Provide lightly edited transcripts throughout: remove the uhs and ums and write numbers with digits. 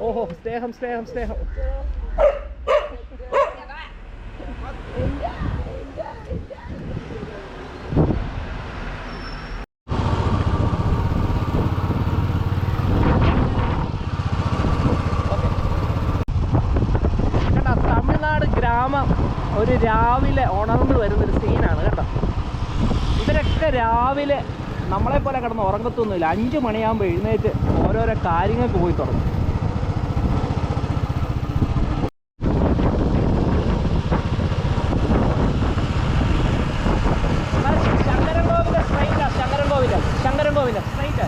ഓഹോ, സ്നേഹം സ്നേഹം സ്നേഹം. കേട്ടോ, തമിഴ്നാട് ഗ്രാമം ഒരു രാവിലെ ഉണർന്നു വരുന്നൊരു സീനാണ് കേട്ടോ. ഇവരൊക്കെ രാവിലെ നമ്മളെപ്പോലെ കിടന്ന് ഉറങ്ങത്തൊന്നുമില്ല. 5 മണിയാകുമ്പോൾ എഴുന്നേറ്റ് ഓരോരോ കാര്യങ്ങൾക്ക് പോയി തുടങ്ങും. ശങ്കരൻകോവില സ്ട്രൈറ്റ്.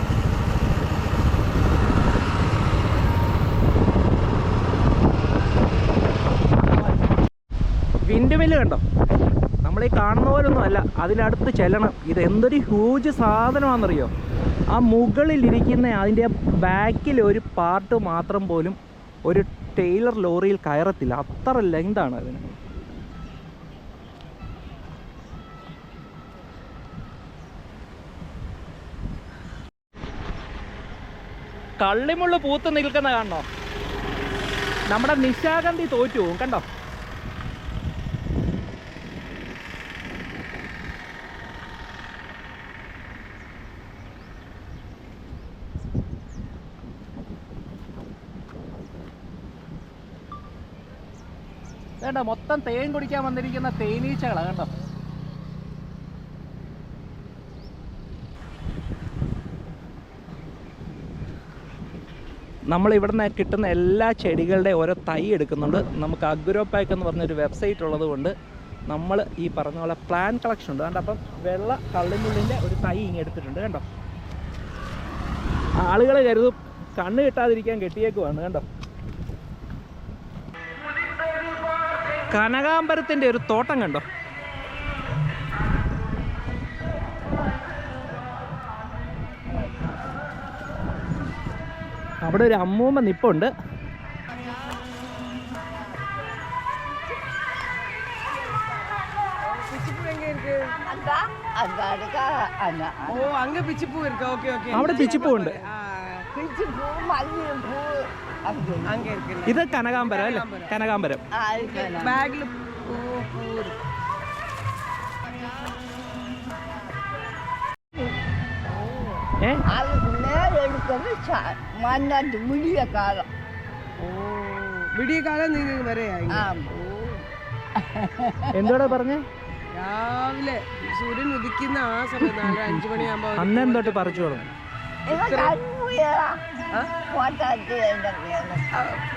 വിൻഡ് മില്ല് കണ്ടോ? നമ്മളീ കാണുന്ന പോലൊന്നും അല്ല, അതിനടുത്ത് ചെല്ലണം. ഇത് എന്തൊരു ഹ്യൂജ് സാധനമാണെന്നറിയോ? ആ മുകളിലിരിക്കുന്ന അതിൻ്റെ ബാക്കിൽ ഒരു പാർട്ട് മാത്രം പോലും ഒരു ടെയിലർ ലോറിയിൽ കയറത്തില്ല. അത്ര ലെങ്താണ് അതിന്. കള്ളിമുള്ള് പൂത്ത് നിൽക്കുന്ന കാണണോ? നമ്മുടെ നിശാഗന്ധി തോറ്റു പോകും കണ്ടോ. വേണ്ട, മൊത്തം തേൻ കുടിക്കാൻ വന്നിരിക്കുന്ന തേനീച്ചകളാണ് കണ്ടോ. നമ്മൾ ഇവിടുന്ന് കിട്ടുന്ന എല്ലാ ചെടികളുടെ ഓരോ തൈ എടുക്കുന്നുണ്ട്. നമുക്ക് അഗ്രോപാക്ക് എന്ന് പറഞ്ഞൊരു വെബ്സൈറ്റ് ഉള്ളത് കൊണ്ട് നമ്മൾ ഈ പറഞ്ഞ പോലെ പ്ലാൻ കളക്ഷൻ ഉണ്ട്. കണ്ടോ, അപ്പം വെള്ള കള്ളിനുള്ളിൻ്റെ ഒരു തൈ ഇങ്ങനെ എടുത്തിട്ടുണ്ട് കണ്ടോ. ആളുകൾ കരുതും കണ്ണ് കിട്ടാതിരിക്കാൻ കെട്ടിയേക്കുവാണ് കണ്ടോ. കനകാംബരത്തിൻ്റെ ഒരു തോട്ടം കണ്ടോ. അവിടെ ഒരു അമ്മൂമ്മ നിപ്പുണ്ട്. അവിടെ പിച്ചിപ്പൂ ഉണ്ട്. ഇത് കനകാംബരം അല്ലേ? കനകാംബരം. എന്തോടാ പറഞ്ഞേ? രാവിലെ സൂര്യൻ ഉദിക്കുന്ന ആ സമയത്ത് 4-5 മണിയാകുമ്പോ അന്നേരം തൊട്ട് പറിച്ചു തുടങ്ങും.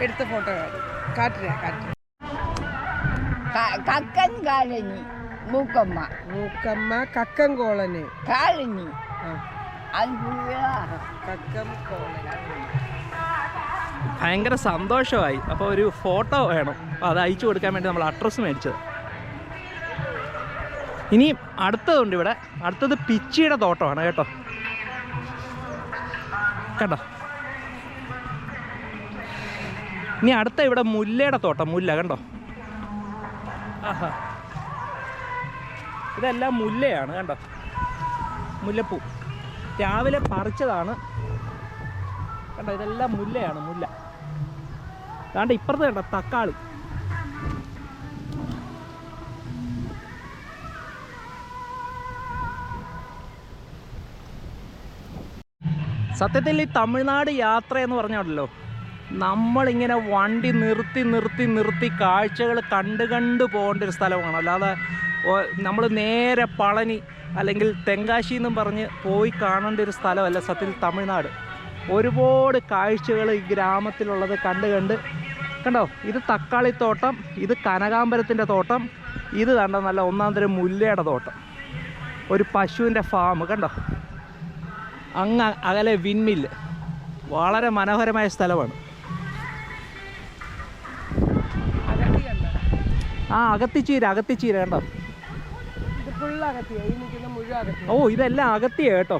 എടുത്ത ഫോട്ടോ കാട്ടില്ല. കക്കൻ കാലനി മൂക്കമ്മ കക്കം കോളനി കാലനി കക്കം കോളനി. ഭയങ്കര സന്തോഷമായി. അപ്പോൾ ഒരു ഫോട്ടോ വേണം, അപ്പോൾ അത് അയച്ചു കൊടുക്കാൻ വേണ്ടി നമ്മൾ അഡ്രസ്സ് മേടിച്ചത്. ഇനി അടുത്തതുണ്ട് ഇവിടെ. അടുത്തത് പിച്ചിയുടെ തോട്ടമാണ് കേട്ടോ. കേട്ടോ, ഇനി അടുത്ത ഇവിടെ മുല്ലയുടെ തോട്ടം. മുല്ല കണ്ടോ. ആഹാ, ഇതെല്ലാം മുല്ലയാണ് കണ്ടോ. മുല്ലപ്പൂ രാവിലെ പറിച്ചതാണ് കണ്ടോ. ഇതെല്ലാം മുല്ലയാണ്. മുല്ല അതാണ്ട് ഇപ്പുറത്ത് കണ്ടോ തക്കാളി. സത്യത്തിൽ ഈ തമിഴ്നാട് യാത്ര എന്ന് പറഞ്ഞാണല്ലോ, നമ്മളിങ്ങനെ വണ്ടി നിർത്തി കാഴ്ചകൾ കണ്ട് പോകേണ്ട ഒരു സ്ഥലമാണ്. അല്ലാതെ നമ്മൾ നേരെ പളനി അല്ലെങ്കിൽ തെങ്കാശി എന്നും പറഞ്ഞ് പോയി കാണേണ്ട ഒരു സ്ഥലമല്ല സത്യത്തിൽ തമിഴ്നാട്. ഒരുപാട് കാഴ്ചകൾ ഈ ഗ്രാമത്തിലുള്ളത് കണ്ട് കണ്ടോ. ഇത് തക്കാളിത്തോട്ടം, ഇത് കനകാംബരത്തിൻ്റെ തോട്ടം, ഇത് കണ്ടോ നല്ല ഒന്നാം തരം മുല്ലയുടെ തോട്ടം, ഒരു പശുവിൻ്റെ ഫാം കണ്ടോ. അങ്ങ് അകലെ വിൻമില്ല്. വളരെ മനോഹരമായ സ്ഥലമാണ്. ആ അകത്തിച്ചീര കണ്ടോ. ഓ ഇതെല്ലാം അകത്തിയ കേട്ടോ.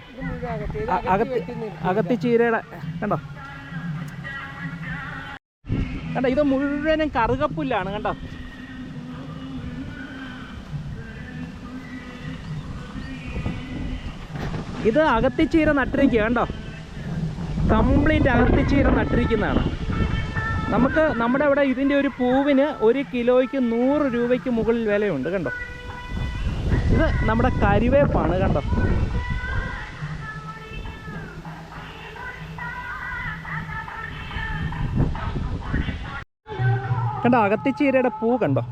അകത്തിച്ചീരയുടെ കണ്ടോ. ഇത് മുഴുവനും കറുകപ്പുല്ലാണ് കണ്ടോ. ഇത് അകത്തിച്ചീര നട്ടിരിക്കുക കണ്ടോ. കംപ്ലീറ്റ് അകത്തിച്ചീര നട്ടിരിക്കുന്നതാണ്. നമുക്ക് നമ്മുടെ അവിടെ ഇതിൻ്റെ ഒരു പൂവിന് 1 കിലോയ്ക്ക് 100 രൂപയ്ക്ക് മുകളിൽ വിലയുണ്ട് കണ്ടോ. ഇത് നമ്മുടെ കരിവേപ്പാണ് കണ്ടോ. കണ്ടോ അകത്തിച്ചീരയുടെ പൂ കണ്ടോ.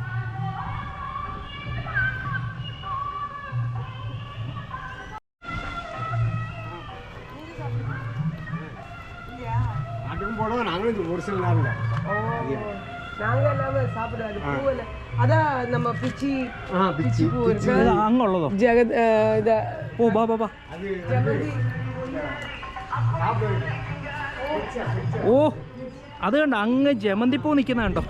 അങ്ങുള്ളതോ ഓ ബാ ബാ. ഓ അത് കണ്ടോ അങ്ങ് ജമന്തിപ്പൂ നിൽക്കുന്ന കണ്ടോ.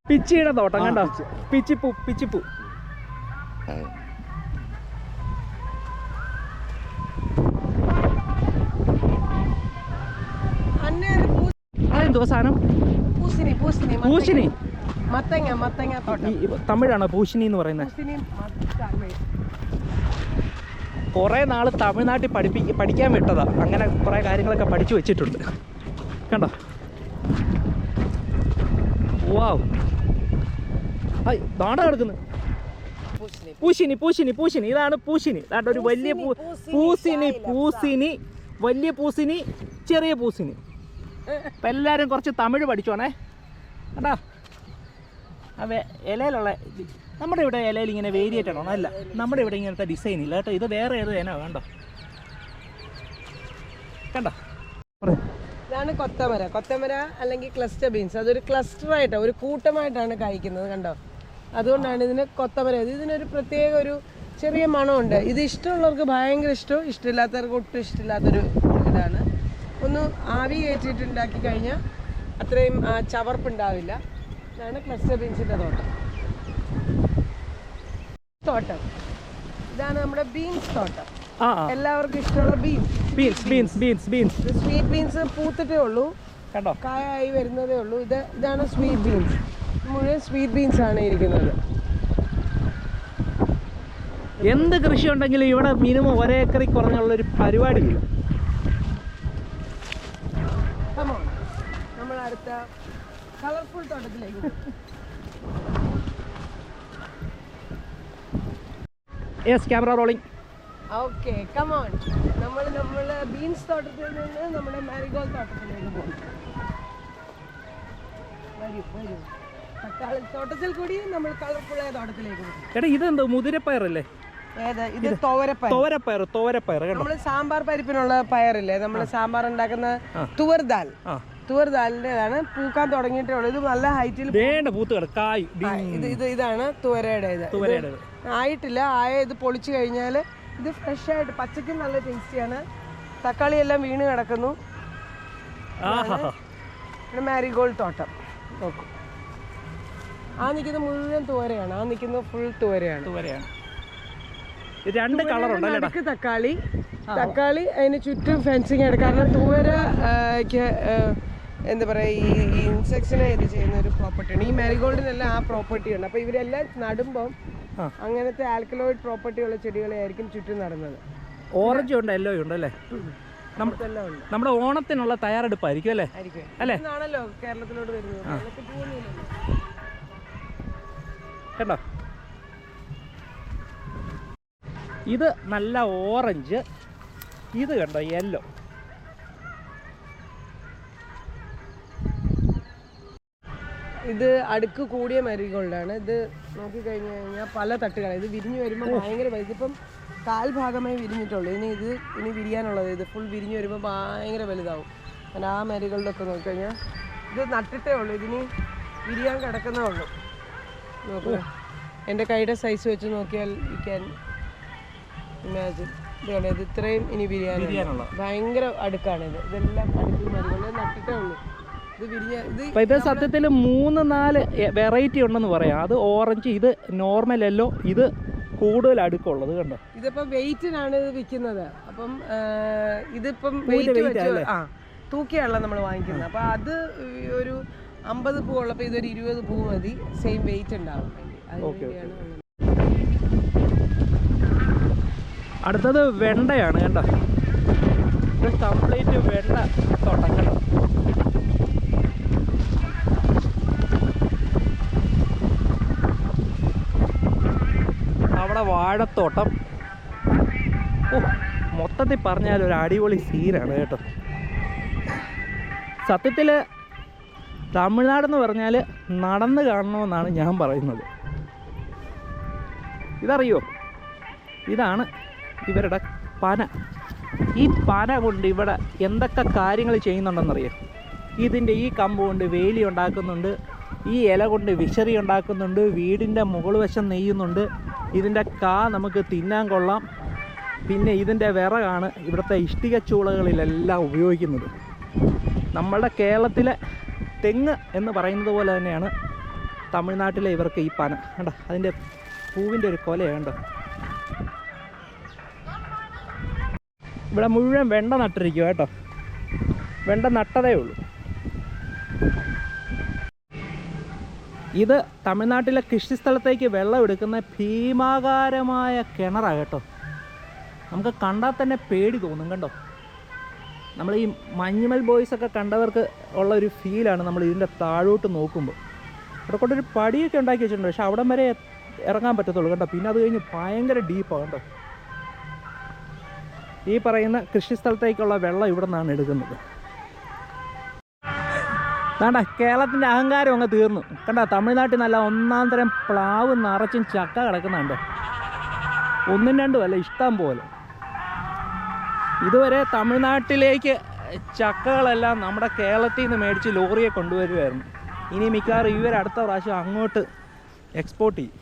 പിച്ചിയുടെ തോട്ടം കണ്ടോ. പിച്ചിപ്പൂ പിച്ചിപ്പൂ. അതെന്തോ സാധനം. പൂശിനി. തമിഴാണോ പൂശിനി എന്ന് പറയുന്നത്? കുറേ നാൾ തമിഴ്നാട്ടിൽ പഠിക്കാൻ വിട്ടതാ. അങ്ങനെ കുറേ കാര്യങ്ങളൊക്കെ പഠിച്ചു വെച്ചിട്ടുണ്ട് കണ്ടോ. വാവ് ദാണ്ട കിടക്കുന്നു. പൂശിനി പൂശിനി പൂശിനി. ഇതാണ് പൂശിനി. അതാണ്ട് ഒരു വലിയ പൂശിനി പൂശിനി. വലിയ പൂശിനി ചെറിയ പൂശിനി. അപ്പം എല്ലാവരും കുറച്ച് തമിഴ് പഠിച്ചോണേ കേട്ടോ. അവ ഇലയിലുള്ള നമ്മുടെ ഇവിടെ ഇലയിൽ ഇങ്ങനെ വേരിയേറ്റ് ആണോ? അല്ല, നമ്മുടെ ഇവിടെ ഇങ്ങനത്തെ ഡിസൈൻ ഇല്ല കേട്ടോ. ഇത് വേറെ ഏത് ഇനോ കണ്ടോ കണ്ടോ. ഇതാണ് കൊത്തമര. കൊത്തമര അല്ലെങ്കിൽ ക്ലസ്റ്റർ ബീൻസ്. അതൊരു ക്ലസ്റ്ററായിട്ടാണ്, ഒരു കൂട്ടമായിട്ടാണ് കഴിക്കുന്നത് കണ്ടോ. അതുകൊണ്ടാണ് ഇതിന് കൊത്തമര. ഇതിനൊരു പ്രത്യേക ഒരു ചെറിയ മണമുണ്ട്. ഇത് ഇഷ്ടമുള്ളവർക്ക് ഭയങ്കര ഇഷ്ടവും, ഇഷ്ടമില്ലാത്തവർക്ക് ഒട്ടും ഇഷ്ടമില്ലാത്തൊരു ഇതാണ്. ഒന്ന് ആവി കയറ്റിയിട്ട് ഉണ്ടാക്കി കഴിഞ്ഞാൽ അത്രയും ചവർപ്പുണ്ടാവില്ല. ഇതാണ് ക്ലസ്റ്റർ ബീൻസിൻ്റെ തോട്ടം. ഇതാണ് നമ്മുടെ ബീൻസ് തോട്ടം. എല്ലാവർക്കും ഇഷ്ടമുള്ള സ്വീറ്റ് ബീൻസ് പൂത്തിട്ടേ ഉള്ളൂ കണ്ടോ, കായായി വരുന്നതേ ഉള്ളൂ. ഇതാണ് സ്വീറ്റ് ബീൻസ്. മുഴുവൻ സ്വീറ്റ് ബീൻസ് ആണ് ഇരിക്കുന്നത്. എന്ത് കൃഷി ഉണ്ടെങ്കിലും ഇവിടെ മിനിമം 1 ഏക്കറിൽ കുറഞ്ഞുള്ളൊരു പരിപാടിയില്ല. നമ്മൾ അടുത്ത കളർഫുൾ തോട്ടത്തിലേക്ക്. Yes, camera rolling. Okay, come on. നമ്മൾ ബീൻസ് തോട്ടത്തിൽ നിന്ന് നമ്മുടെ മാരിഗോൾഡ് തോട്ടത്തിലേക്ക് പോകും. വരും. തക്കാളി തോട്ടത്തിൽ കൂടി നമ്മൾ കളർഫുള്ളായ തോട്ടത്തിലേക്ക് പോകും. എടാ ഇതെന്തോ മുതിരപ്പയറല്ലേ? ഇത് തോരപ്പയർ. നമ്മൾ സാമ്പാർ പരിപ്പിനുള്ള പയറില്ലേ, നമ്മൾ സാമ്പാർ ഉണ്ടാക്കുന്ന തുവർദാലിൻ്റെതാണ്. പൂക്കാൻ തുടങ്ങിയിട്ടേ ഉള്ളൂ. ഇത് നല്ല ഹൈറ്റിൽ ഇതാണ് തുവരയുടെ. ആയിട്ടില്ല. ഇത് പൊളിച്ചു കഴിഞ്ഞാൽ ഇത് ഫ്രഷ് ആയിട്ട് പച്ചക്കും നല്ല ടേസ്റ്റിയാണ്. തക്കാളി എല്ലാം വീണ് കിടക്കുന്നു. മാരിഗോൾഡ് തോട്ടം നോക്കൂ. നിൽക്കുന്നത് മുഴുവൻ തുവരയാണ്. നിൽക്കുന്നത് ഫുൾ തുവരയാണ്. 2 കളറുണ്ട്. തക്കാളി അതിന് ചുറ്റും ഫെൻസിങ് ആണ്. കാരണം തുവരക്ക് എന്താ പറയുക, ഈ ഇൻസെക്ട്സിനെ ഇത് ചെയ്യുന്ന ഒരു പ്രോപ്പർട്ടിയാണ്. ഈ മാരിഗോൾഡിനെല്ലാം ആ പ്രോപ്പർട്ടി ഉണ്ട്. അപ്പോൾ ഇവരെല്ലാം നടുമ്പം അങ്ങനത്തെ ആൽക്കലോയിഡ് പ്രോപ്പർട്ടി ഉള്ള ചെടികളെ ആയിരിക്കും ചുറ്റും നടുന്നത്. ഓറഞ്ച് ഉണ്ട്, യെല്ലോ ഉണ്ട് അല്ലേ? നമ്മുടെ ഓണത്തിനുള്ള തയ്യാറെടുപ്പായിരിക്കും അല്ലേ? ആണല്ലോ കേരളത്തിലോട്ട് വരുന്നത്. കേട്ടോ, ഇത് നല്ല ഓറഞ്ച്. ഇത് കണ്ടോ യെല്ലോ. ഇത് അടുക്ക് കൂടിയ മാരിഗോൾഡാണ്. ഇത് നോക്കിക്കഴിഞ്ഞ് കഴിഞ്ഞാൽ പല തട്ടുകളാണ്. ഇത് വിരിഞ്ഞ് വരുമ്പോൾ ഭയങ്കര ഇതിപ്പം കാൽഭാഗമായി വിരിഞ്ഞിട്ടുള്ളൂ. ഇനി വിരിയാനുള്ളത്. ഇത് ഫുൾ വിരിഞ്ഞ് വരുമ്പോൾ ഭയങ്കര വലുതാവും. അങ്ങനെ ആ മാരിഗോൾഡൊക്കെ നോക്കിക്കഴിഞ്ഞാൽ ഇത് നട്ടിട്ടേ ഉള്ളൂ. ഇതിന് വിരിയാൻ കിടക്കുന്നേ ഉള്ളൂ. നോക്കുക, എൻ്റെ കൈയുടെ സൈസ് വെച്ച് നോക്കിയാൽ യു ക്യാൻ ഇമാജിൻ. ഇത് ഇത്രയും ഇനി വിരിയാനുള്ള ഭയങ്കര അടുക്കാണിത്. ഇതെല്ലാം അടുക്ക് മാരിഗോൾഡ് നട്ടിട്ടേ ഉള്ളൂ. ഇത് സത്യത്തിൽ 3-4 വെറൈറ്റി ഉണ്ടെന്ന് പറയാം. അത് ഓറഞ്ച്, ഇത് നോർമൽ യെല്ലോ, ഇത് കൂടുതൽ അടുക്കുള്ളത് കണ്ടോ. ഇതിപ്പം വെയിറ്റിനാണ് ഇത് വിൽക്കുന്നത്. അപ്പം ഇതിപ്പം വെയിറ്റ് വെച്ച് തൂക്കിയാണല്ലോ നമ്മൾ വാങ്ങിക്കുന്നത്. അപ്പം അത് ഒരു 50 പൂ ഉള്ളപ്പോൾ ഇതൊരു 20 പൂ മതി. സെയിം വെയിറ്റ് ഉണ്ടാവും. അടുത്തത് വെണ്ടയാണ് കണ്ടോ. ഇത് കംപ്ലീറ്റ് വെണ്ട തോട്ടങ്ങൾ. അവിടെ വാഴത്തോട്ടം. ഓ, മൊത്തത്തിൽ പറഞ്ഞാൽ ഒരു അടിപൊളി സീനാണ് കേട്ടോ. സത്യത്തിൽ തമിഴ്നാടെന്ന് പറഞ്ഞാൽ നടന്ന് കാണണമെന്നാണ് ഞാൻ പറയുന്നത്. ഇതറിയോ, ഇതാണ് ഇവരുടെ പന. ഈ പന കൊണ്ട് ഇവിടെ എന്തൊക്കെ കാര്യങ്ങൾ ചെയ്യുന്നുണ്ടെന്നറിയോ? ഇതിൻ്റെ ഈ കമ്പ് കൊണ്ട് വേലി ഉണ്ടാക്കുന്നുണ്ട്, ഈ ഇല കൊണ്ട് വിശറി ഉണ്ടാക്കുന്നുണ്ട്, വീടിൻ്റെ മുകൾ വശം നെയ്യുന്നുണ്ട്, ഇതിൻ്റെ കാ നമുക്ക് തിന്നാൻ കൊള്ളാം. പിന്നെ ഇതിൻ്റെ വിറകാണ് ഇവിടുത്തെ ഇഷ്ടിക ചൂളകളിലെല്ലാം ഉപയോഗിക്കുന്നത്. നമ്മളുടെ കേരളത്തിലെ തെങ്ങ് എന്ന് പറയുന്നത് പോലെ തന്നെയാണ് തമിഴ്നാട്ടിലെ ഇവർക്ക് ഈ പന. കണ്ടോ, അതിൻ്റെ പൂവിൻ്റെ ഒരു കൊലയുണ്ടോ. ഇവിടെ മുഴുവൻ വെണ്ട നട്ടിരിക്കുക കേട്ടോ. വെണ്ട നട്ടതേ ഉള്ളൂ. ഇത് തമിഴ്നാട്ടിലെ കൃഷിസ്ഥലത്തേക്ക് വെള്ളം എടുക്കുന്ന ഭീമാകാരമായ കിണറാണ് കേട്ടോ. നമുക്ക് കണ്ടാൽ തന്നെ പേടി തോന്നും കണ്ടോ. നമ്മൾ ഈ മഞ്ഞുമൽ ബോയ്സൊക്കെ കണ്ടവർക്ക് ഉള്ള ഒരു ഫീലാണ് നമ്മൾ ഇതിൻ്റെ താഴോട്ട് നോക്കുമ്പോൾ. ഇവിടെ കൊണ്ടൊരു പടിയൊക്കെ ഉണ്ടാക്കി വെച്ചിട്ടുണ്ട്, പക്ഷെ അവിടം വരെ ഇറങ്ങാൻ പറ്റത്തുള്ളൂ കേട്ടോ. പിന്നെ അത് കഴിഞ്ഞ് ഭയങ്കര ഡീപ്പാണ് കേട്ടോ. ഈ പറയുന്ന കൃഷിസ്ഥലത്തേക്കുള്ള വെള്ളം ഇവിടെ നിന്നാണ് എടുക്കുന്നത്. വേണ്ട, കേരളത്തിൻ്റെ അഹങ്കാരം അങ്ങ് തീർന്നു കണ്ടോ. തമിഴ്നാട്ടിൽ നല്ല ഒന്നാം തരം പ്ലാവ് നിറച്ചും ചക്ക കിടക്കുന്നുണ്ടോ. ഒന്നും രണ്ടും അല്ല, ഇഷ്ടം പോലെ. ഇതുവരെ തമിഴ്നാട്ടിലേക്ക് ചക്കകളെല്ലാം നമ്മുടെ കേരളത്തിൽ നിന്ന് മേടിച്ച് ലോറിയെ കൊണ്ടുവരുമായിരുന്നു. ഇനി മിക്കവാറും ഇവർ അടുത്ത പ്രാവശ്യം അങ്ങോട്ട് എക്സ്പോർട്ട് ചെയ്യും.